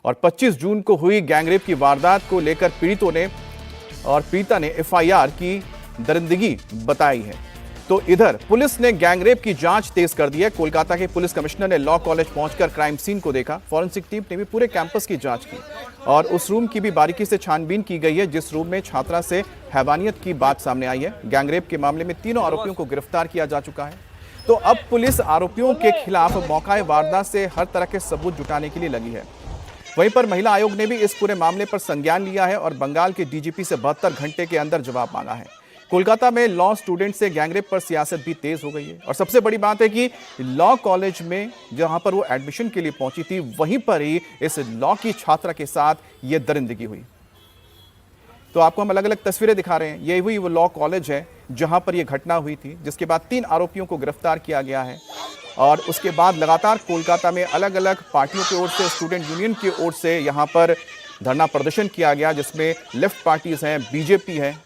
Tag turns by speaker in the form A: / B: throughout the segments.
A: और 25 जून को हुई गैंगरेप की वारदात को लेकर पीड़िता ने एफआईआर की दरिंदगी बताई है। तो इधर पुलिस ने गैंगरेप की जांच तेज कर दी है। कोलकाता के पुलिस कमिश्नर ने लॉ कॉलेज पहुंचकर क्राइम सीन को देखा। फॉरेंसिक टीम ने भी पूरे कैंपस की जांच की और उस रूम की भी बारीकी से छानबीन की गई है जिस रूम में छात्रा से हैवानियत की बात सामने आई है। गैंगरेप के मामले में तीनों आरोपियों को गिरफ्तार किया जा चुका है। तो अब पुलिस आरोपियों के खिलाफ मौका वारदात से हर तरह के सबूत जुटाने के लिए लगी है। वहीं पर महिला आयोग ने भी इस पूरे मामले पर संज्ञान लिया है और बंगाल के डीजीपी से 72 घंटे के अंदर जवाब मांगा है। कोलकाता में लॉ स्टूडेंट से गैंगरेप पर सियासत भी तेज हो गई है और सबसे बड़ी बात है कि लॉ कॉलेज में जहां पर वो एडमिशन के लिए पहुंची थी वहीं पर ही इस लॉ की छात्रा के साथ ये दरिंदगी हुई। तो आपको हम अलग अलग तस्वीरें दिखा रहे हैं। ये वो लॉ कॉलेज है जहां पर यह घटना हुई थी, जिसके बाद 3 आरोपियों को गिरफ्तार किया गया है और उसके बाद लगातार कोलकाता में अलग अलग पार्टियों की ओर से, स्टूडेंट यूनियन की ओर से यहां पर धरना प्रदर्शन किया गया जिसमें लेफ्ट पार्टीज हैं, बीजेपी है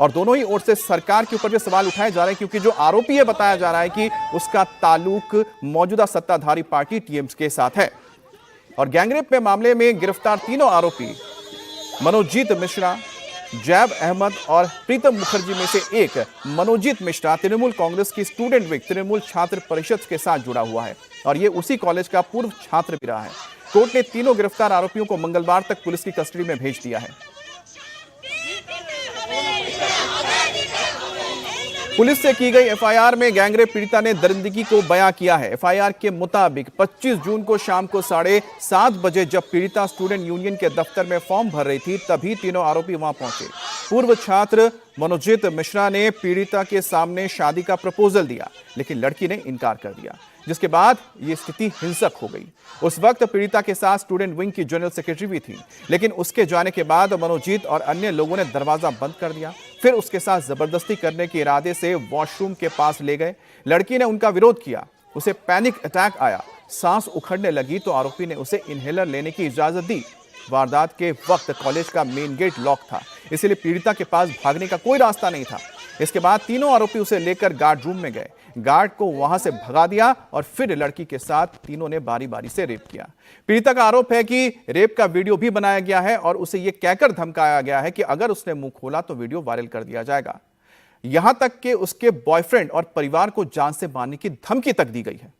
A: और दोनों ही ओर से सरकार के ऊपर भी सवाल उठाए जा रहे हैं क्योंकि जो आरोपी है बताया जा रहा है कि उसका ताल्लुक मौजूदा सत्ताधारी पार्टी टीएमसी के साथ है। और गैंगरेप के मामले में गिरफ्तार तीनों आरोपी मनोजीत मिश्रा, जैब अहमद और प्रीतम मुखर्जी में से एक मनोजीत मिश्रा तृणमूल कांग्रेस की स्टूडेंट विंग तृणमूल छात्र परिषद के साथ जुड़ा हुआ है और ये उसी कॉलेज का पूर्व छात्र भी रहा है। कोर्ट ने तीनों गिरफ्तार आरोपियों को मंगलवार तक पुलिस की कस्टडी में भेज दिया है। पुलिस से की गई एफआईआर में गैंगरेप पीड़िता ने दरिंदगी को बयां किया है। एफआईआर के मुताबिक 25 जून को शाम को 7:30 बजे जब पीड़िता स्टूडेंट यूनियन के दफ्तर में फॉर्म भर रही थी तभी तीनों आरोपी वहां पहुंचे। पूर्व छात्र मनोजीत मिश्रा ने पीड़िता के सामने शादी का प्रपोजल दिया लेकिन लड़की ने इनकार कर दिया, जिसके बाद ये स्थिति हिंसक हो गई। उस वक्त पीड़िता के साथ स्टूडेंट विंग की जनरल सेक्रेटरी भी थी लेकिन उसके जाने के बाद मनोजीत और अन्य लोगों ने दरवाजा बंद कर दिया, फिर उसके साथ जबरदस्ती करने के इरादे से वॉशरूम के पास ले गए। लड़की ने उनका विरोध किया, उसे पैनिक अटैक आया, सांस उखड़ने लगी तो आरोपी ने उसे इनहेलर लेने की इजाजत दी। वारदात के वक्त कॉलेज का मेन गेट लॉक था, इसलिए पीड़िता के पास भागने का कोई रास्ता नहीं था। इसके बाद तीनों आरोपी उसे लेकर गार्ड रूम में गए, गार्ड को वहां से भगा दिया और फिर लड़की के साथ तीनों ने बारी बारी से रेप किया। पीड़िता का आरोप है कि रेप का वीडियो भी बनाया गया है और उसे यह कहकर धमकाया गया है कि अगर उसने मुंह खोला तो वीडियो वायरल कर दिया जाएगा। यहां तक कि उसके बॉयफ्रेंड और परिवार को जान से मारने की धमकी तक दी गई है।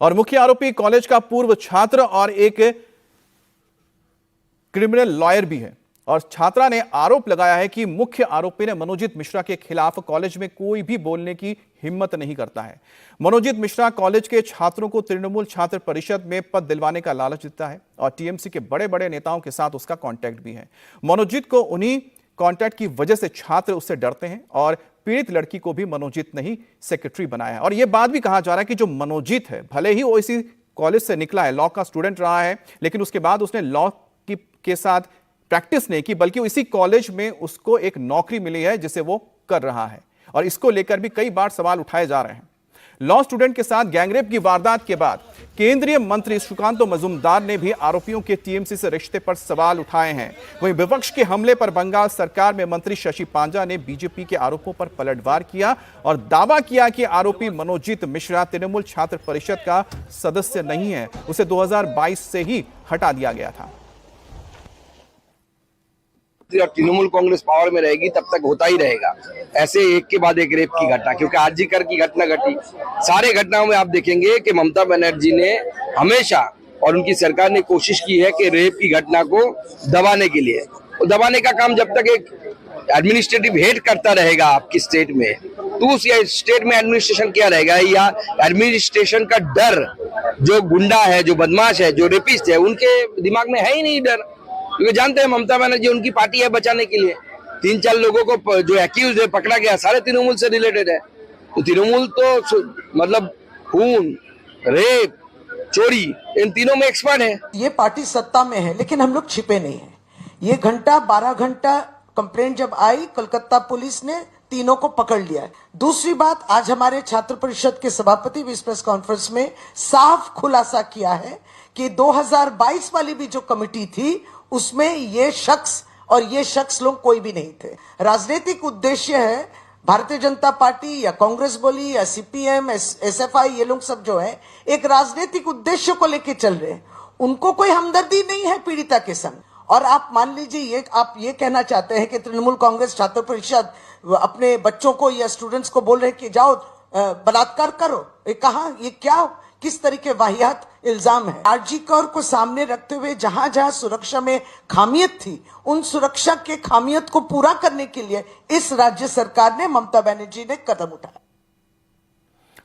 A: और मुख्य आरोपी कॉलेज का पूर्व छात्र और एक क्रिमिनल लॉयर भी है और छात्रा ने आरोप लगाया है कि मुख्य आरोपी ने मनोजीत मिश्रा के खिलाफ कॉलेज में कोई भी बोलने की हिम्मत नहीं करता है। मनोजीत मिश्रा कॉलेज के छात्रों को तृणमूल छात्र परिषद में पद दिलवाने का लालच देता है और टीएमसी के बड़े बड़े नेताओं के साथ उसका कॉन्टैक्ट भी है। मनोजीत को उन्हीं कॉन्टैक्ट की वजह से छात्र उससे डरते हैं और पीड़ित लड़की को भी मनोजीत ने ही सेक्रेटरी बनाया है। और यह बात भी कहा जा रहा है कि जो मनोजीत है, भले ही वो इसी कॉलेज से निकला है, लॉ का स्टूडेंट रहा है, लेकिन उसके बाद उसने लॉ के साथ प्रैक्टिस नहीं की बल्कि इसी कॉलेज में उसको एक नौकरी मिली है जिसे वो कर रहा है और इसको लेकर भी कई बार सवाल उठाए जा रहे हैं। लॉ स्टूडेंट के साथ गैंगरेप की वारदात के बाद केंद्रीय मंत्री सुकांत मजूमदार ने भी आरोपियों के टीएमसी से रिश्ते पर सवाल उठाए हैं। वहीं विपक्ष के हमले पर बंगाल सरकार में मंत्री शशि पांजा ने बीजेपी के आरोपों पर पलटवार किया और दावा किया कि आरोपी मनोजीत मिश्रा तृणमूल छात्र परिषद का सदस्य नहीं है, उसे 2022 से ही हटा दिया गया था।
B: और तृणमूल कांग्रेस पावर में रहेगी तब तक होता ही रहेगा ऐसे एक के बाद एक रेप की घटना, क्योंकि आरजीकर की घटना घटी। सारे घटनाओं में आप देखेंगे कि ममता बनर्जी ने हमेशा और उनकी सरकार ने कोशिश की है कि रेप की घटना को दबाने के लिए, तो दबाने का काम जब तक एक एडमिनिस्ट्रेटिव हेड करता रहेगा आपकी स्टेट में, तो उस स्टेट में एडमिनिस्ट्रेशन क्या रहेगा, या एडमिनिस्ट्रेशन का डर जो गुंडा है, जो बदमाश है, जो रेपिस्ट है, उनके दिमाग में है ही नहीं डर। क्योंकि जानते हैं ममता बनर्जी उनकी पार्टी है बचाने के लिए। 3-4 लोगों को जो एक्यूज है पकड़ा गया, सारे तृणमूल से रिलेटेड है। तो तृणमूल तो मतलब खून, रेप, चोरी, इन तीनों में एक्सपर्ट है।
C: ये पार्टी सत्ता में है लेकिन हम लोग छिपे नहीं है। ये 12 घंटा कंप्लेंट जब आई, कोलकाता पुलिस ने तीनों को पकड़ लिया है। दूसरी बात, आज हमारे छात्र परिषद के सभापति भी इस प्रेस कॉन्फ्रेंस में साफ खुलासा किया है कि 2022 वाली भी जो कमेटी थी उसमें ये शख्स लोग कोई भी नहीं थे। राजनीतिक उद्देश्य है भारतीय जनता पार्टी या कांग्रेस बोली या सीपीएम एसएफआई, ये लोग सब जो है एक राजनीतिक उद्देश्य को लेके चल रहे हैं। उनको कोई हमदर्दी नहीं है पीड़िता के संग। और आप मान लीजिए आप ये कहना चाहते हैं कि तृणमूल कांग्रेस छात्र परिषद अपने बच्चों को या स्टूडेंट्स को बोल रहे हैं कि जाओ बलात्कार करो। ये कहाँ, ये क्या, किस तरह के वाहियात इल्जाम है। आरजी कौर को सामने रखते हुए जहां जहां सुरक्षा में खामियत थी, उन सुरक्षा के खामियत को पूरा करने के लिए इस राज्य सरकार ने, ममता बनर्जी ने कदम उठाया।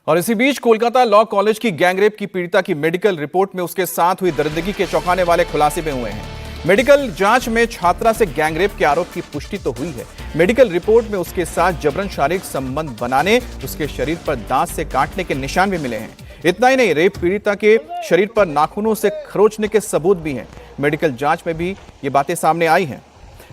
A: और इसी बीच कोलकाता लॉ कॉलेज की गैंगरेप की पीड़िता की मेडिकल रिपोर्ट में उसके साथ हुई दरिंदगी के चौंकाने वाले खुलासे में हुए हैं। मेडिकल जांच में छात्रा से गैंगरेप के आरोप की पुष्टि तो हुई है। मेडिकल रिपोर्ट में उसके साथ जबरन शारीरिक संबंध बनाने, उसके शरीर पर दांत से काटने के निशान भी मिले हैं। इतना ही नहीं, रेप पीड़िता के शरीर पर नाखूनों से खरोंचने के सबूत भी हैं। मेडिकल जांच में भी ये बातें सामने आई हैं।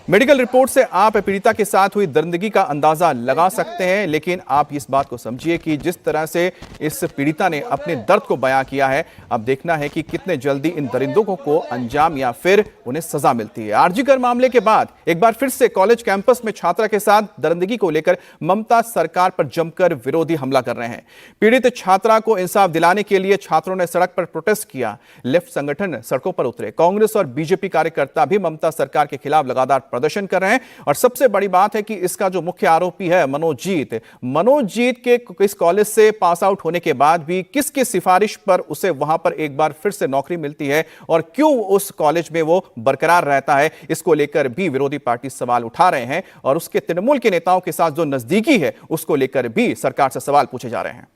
A: मेडिकल रिपोर्ट से आप पीड़िता के साथ हुई दरिंदगी का अंदाजा लगा सकते हैं, लेकिन आप इस बात को समझिए कि जिस तरह से इस पीड़िता ने अपने दर्द को बयां किया है, अब देखना है कि कितने जल्दी इन दरिंदों को अंजाम या फिर उन्हें सजा मिलती है। आरजीकर मामले के बाद एक बार फिर से कॉलेज कैंपस में छात्रा के साथ दरिंदगी को लेकर ममता सरकार पर जमकर विरोधी हमला कर रहे हैं। पीड़ित छात्रा को इंसाफ दिलाने के लिए छात्रों ने सड़क पर प्रोटेस्ट किया। लेफ्ट संगठन सड़कों पर उतरे। कांग्रेस और बीजेपी कार्यकर्ता भी ममता सरकार के खिलाफ लगातार प्रदर्शन कर रहे हैं। और सबसे बड़ी बात है कि इसका जो मुख्य आरोपी है मनोजीत के इस कॉलेज से पास आउट होने के बाद भी किसकी सिफारिश पर उसे वहां पर एक बार फिर से नौकरी मिलती है और क्यों उस कॉलेज में वो बरकरार रहता है, इसको लेकर भी विरोधी पार्टी सवाल उठा रहे हैं। और उसके तृणमूल के नेताओं के साथ जो नजदीकी है, उसको लेकर भी सरकार से सवाल पूछे जा रहे हैं।